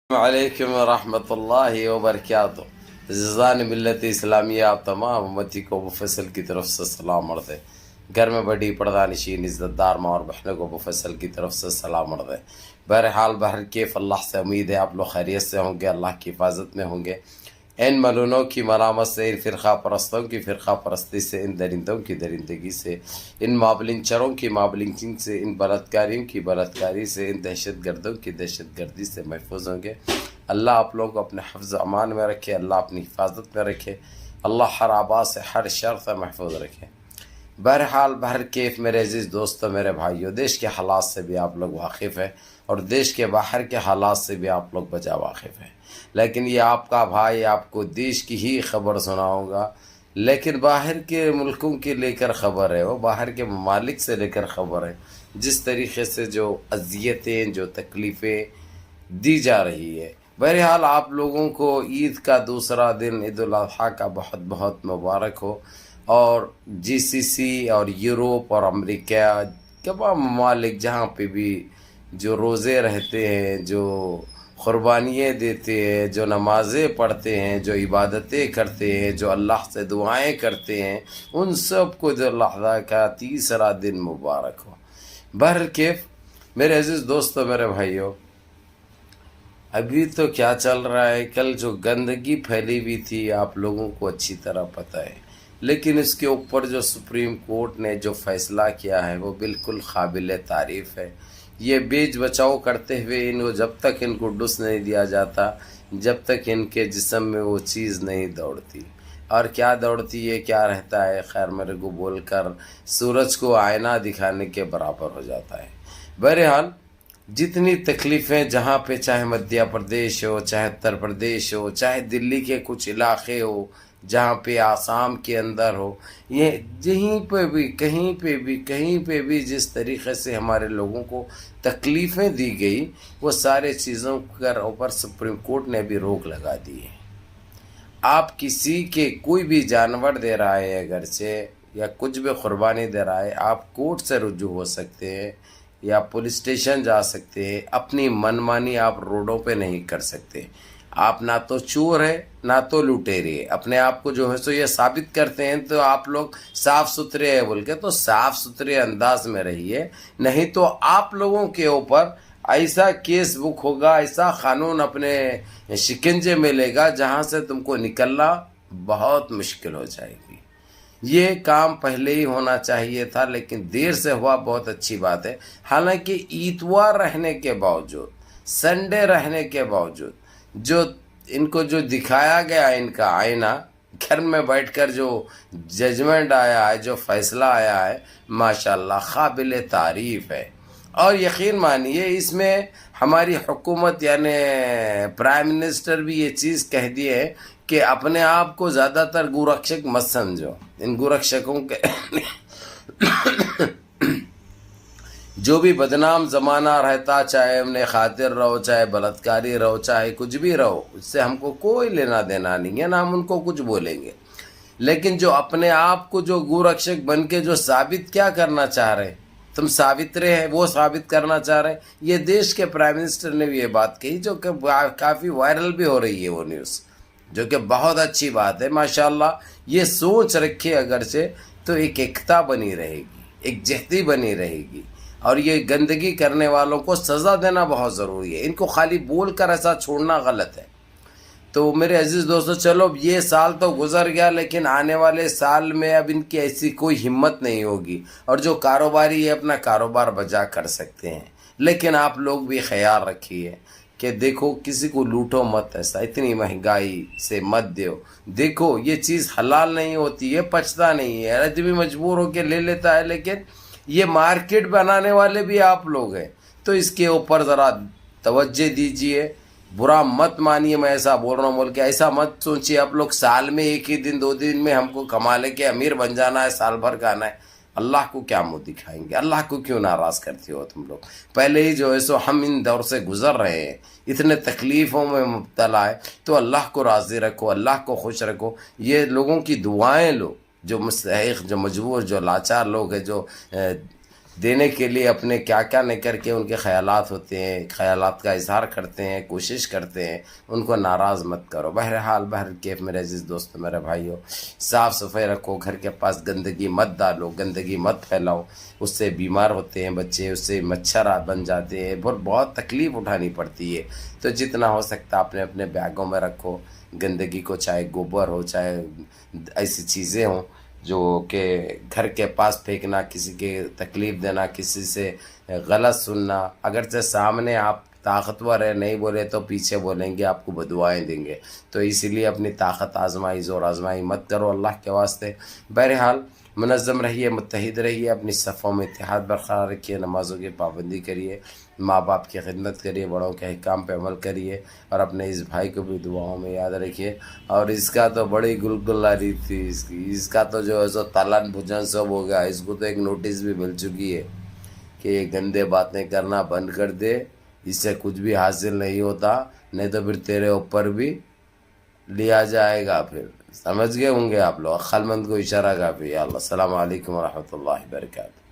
علیکم ورحمۃ اللہ وبرکاتہ عزیزان ملت اسلامیہ، آپ تمام امتی کو مفصل کی طرف سے سلام عرض ہے۔ گھر میں بڑی پردہ نشین عزت دار ماں اور بہنوں کو مفصل کی طرف سے سلام عرض ہے۔ بہرحال کیف اللہ سے امید ہے آپ لوگ خیریت سے ہوں گے، اللہ کی حفاظت میں ہوں گے۔ ان ملونوں کی ملامت سے، ان فرقہ پرستوں کی فرقہ پرستی سے، ان درندوں کی درندگی سے، ان مابلنچروں کی مابلنچنگ سے، ان بلاتکاریوں کی بلاتکاری سے، ان دہشت گردوں کی دہشت گردی سے محفوظ ہوں گے۔ اللہ آپ لوگوں کو اپنے حفظ امان میں رکھے، اللہ اپنی حفاظت میں رکھے، اللہ ہر آبا سے ہر شر سے محفوظ رکھے۔ بہرحال کیف میرے عزیز دوستوں، میرے بھائیوں، دیش کے حالات سے بھی آپ لوگ واقف ہیں اور دیش کے باہر کے حالات سے بھی آپ لوگ بجا واقف ہیں، لیکن یہ آپ کا بھائی آپ کو دیش کی ہی خبر سناؤں گا، لیکن باہر کے ملکوں کی لے کر خبر ہے، وہ باہر کے ممالک سے لے کر خبر ہے۔ جس طریقے سے جو اذیتیں، جو تکلیفیں دی جا رہی ہے۔ بہرحال آپ لوگوں کو عید کا دوسرا دن، عید الاضحیٰ کا بہت بہت مبارک ہو، اور جی سی سی اور یوروپ اور امریکہ، تمام ممالک جہاں پہ بھی جو روزے رہتے ہیں، جو قربانیاں دیتے ہیں، جو نمازیں پڑھتے ہیں، جو عبادتیں کرتے ہیں، جو اللہ سے دعائیں کرتے ہیں، ان سب کو عید الاضحیٰ کا تیسرا دن مبارک ہو۔ کیف میرے عزیز دوستو، میرے بھائیوں، ابھی تو کیا چل رہا ہے، کل جو گندگی پھیلی ہوئی تھی آپ لوگوں کو اچھی طرح پتہ ہے، لیکن اس کے اوپر جو سپریم کورٹ نے جو فیصلہ کیا ہے وہ بالکل قابل تعریف ہے۔ یہ بیچ بچاؤ کرتے ہوئے جب تک ان کو ڈس نہیں دیا جاتا، جب تک ان کے جسم میں وہ چیز نہیں دوڑتی، اور کیا دوڑتی ہے، کیا رہتا ہے، خیر میرے کو بول کر سورج کو آئینہ دکھانے کے برابر ہو جاتا ہے۔ بہرحال جتنی تکلیفیں جہاں پہ، چاہے مدھیہ پردیش ہو، چاہے اتر پردیش ہو، چاہے دلی کے کچھ علاقے ہو، جہاں پہ آسام کے اندر ہو، یہ جہیں پہ بھی، کہیں پہ بھی جس طریقے سے ہمارے لوگوں کو تکلیفیں دی گئی، وہ سارے چیزوں کے اوپر سپریم کورٹ نے بھی روک لگا دی ہے۔ آپ کسی کے کوئی بھی جانور دے رہا ہے اگرچہ، یا کچھ بھی قربانی دے رہا ہے، آپ کورٹ سے رجوع ہو سکتے ہیں یا پولیس اسٹیشن جا سکتے ہیں، اپنی منمانی آپ روڈوں پہ نہیں کر سکتے۔ آپ نہ تو چور ہے، نہ تو لٹیرے، اپنے آپ کو جو ہے سو یہ ثابت کرتے ہیں، تو آپ لوگ صاف ستھرے ہیں بول کے تو صاف ستھرے انداز میں رہیے، نہیں تو آپ لوگوں کے اوپر ایسا کیس بک ہوگا، ایسا قانون اپنے شکنجے میں لے گا جہاں سے تم کو نکلنا بہت مشکل ہو جائے گی۔ یہ کام پہلے ہی ہونا چاہیے تھا، لیکن دیر سے ہوا، بہت اچھی بات ہے۔ حالانکہ اتوار رہنے کے باوجود، سنڈے رہنے کے باوجود، جو ان کو جو دکھایا گیا ان کا آئینہ، گھر میں بیٹھ کر جو ججمنٹ آیا ہے، جو فیصلہ آیا ہے، ماشاءاللہ قابل تعریف ہے۔ اور یقین مانیے اس میں ہماری حکومت یعنی پرائم منسٹر بھی یہ چیز کہہ دیے ہے کہ اپنے آپ کو زیادہ تر گورکشک مت سمجھو۔ ان گورکشکوں کے جو بھی بدنام زمانہ رہتا، چاہے انہیں خاطر رہو، چاہے بلاتکاری رہو، چاہے کچھ بھی رہو، اس سے ہم کو کوئی لینا دینا نہیں ہے، نہ ہم ان کو کچھ بولیں گے۔ لیکن جو اپنے آپ کو جو گورکشک بن کے جو ثابت کیا کرنا چاہ رہے، تم ثابترے ہیں، وہ ثابت کرنا چاہ رہے ہیں، یہ دیش کے پرائم منسٹر نے بھی یہ بات کہی، جو کہ کافی وائرل بھی ہو رہی ہے وہ نیوز، جو کہ بہت اچھی بات ہے۔ ماشاءاللہ یہ سوچ رکھے اگرچہ تو ایک ایکتا بنی رہے گی، ایک جہتی بنی رہے گی، اور یہ گندگی کرنے والوں کو سزا دینا بہت ضروری ہے۔ ان کو خالی بول کر ایسا چھوڑنا غلط ہے۔ تو میرے عزیز دوستو، چلو یہ سال تو گزر گیا، لیکن آنے والے سال میں اب ان کی ایسی کوئی ہمت نہیں ہوگی، اور جو کاروباری ہے اپنا کاروبار بجا کر سکتے ہیں، لیکن آپ لوگ بھی خیال رکھیے کہ دیکھو کسی کو لوٹو مت، ایسا اتنی مہنگائی سے مت دیو۔ دیکھو یہ چیز حلال نہیں ہوتی، یہ پچتا نہیں ہے، آدمی مجبور ہو کے لے لیتا ہے، لیکن یہ مارکیٹ بنانے والے بھی آپ لوگ ہیں، تو اس کے اوپر ذرا توجہ دیجئے، برا مت مانیے۔ میں ایسا بول رہا ہوں بول کے ایسا مت سوچیے آپ لوگ سال میں ایک ہی دن، 2 دن میں ہم کو کما لے کے امیر بن جانا ہے، سال بھر کا آنا ہے۔ اللہ کو کیا منہ دکھائیں گے؟ اللہ کو کیوں ناراض کرتے ہو تم لوگ؟ پہلے ہی جو ہے سو ہم ان دور سے گزر رہے ہیں، اتنے تکلیفوں میں مبتلا ہے، تو اللہ کو راضی رکھو، اللہ کو خوش رکھو، یہ لوگوں کی دعائیں لو، جو مستحق، جو مجبور، جو لاچار لوگ ہیں، جو دینے کے لیے اپنے کیا کیا نہیں کر کے ان کے خیالات ہوتے ہیں، خیالات کا اظہار کرتے ہیں، کوشش کرتے ہیں، ان کو ناراض مت کرو۔ بہرحال کیف میرے عزیز دوستو، میرے بھائیو، صاف صفائی رکھو، گھر کے پاس گندگی مت ڈالو، گندگی مت پھیلاؤ، اس سے بیمار ہوتے ہیں بچے، اس سے مچھر بن جاتے ہیں، بہت تکلیف اٹھانی پڑتی ہے۔ تو جتنا ہو سکتا اپنے اپنے بیگوں میں رکھو گندگی کو، چاہے گوبر ہو، چاہے ایسی چیزیں ہوں جو کہ گھر کے پاس پھینکنا، کسی کے تکلیف دینا، کسی سے غلط سننا، اگرچہ سامنے آپ طاقتور ہے نہیں بولے تو پیچھے بولیں گے، آپ کو بددعائیں دیں گے، تو اسی لیے اپنی طاقت آزمائی، زور آزمائی مت کرو اللہ کے واسطے۔ بہرحال منظم رہیے، متحد رہیے، اپنی صفوں میں اتحاد برقرار رکھیے، نمازوں کی پابندی کریے، ماں باپ کی خدمت کریے، بڑوں کے احکام پہ عمل کریے، اور اپنے اس بھائی کو بھی دعاؤں میں یاد رکھیے۔ اور اس کا تو بڑی گلگل آ رہی تھی، اس کا تو جو ہے سو تالان بھجن سب ہو گیا، اس کو تو ایک نوٹس بھی مل چکی ہے کہ یہ گندے باتیں کرنا بند کر دے، اس سے کچھ بھی حاصل نہیں ہوتا، نہیں تو پھر تیرے اوپر بھی لیا جائے گا۔ پھر سمجھ گئے ہوں گے آپ لوگ، عقل مند کو اشارہ کافی ہے۔ اللہ، السلام علیکم ورحمۃ اللہ وبرکاتہ۔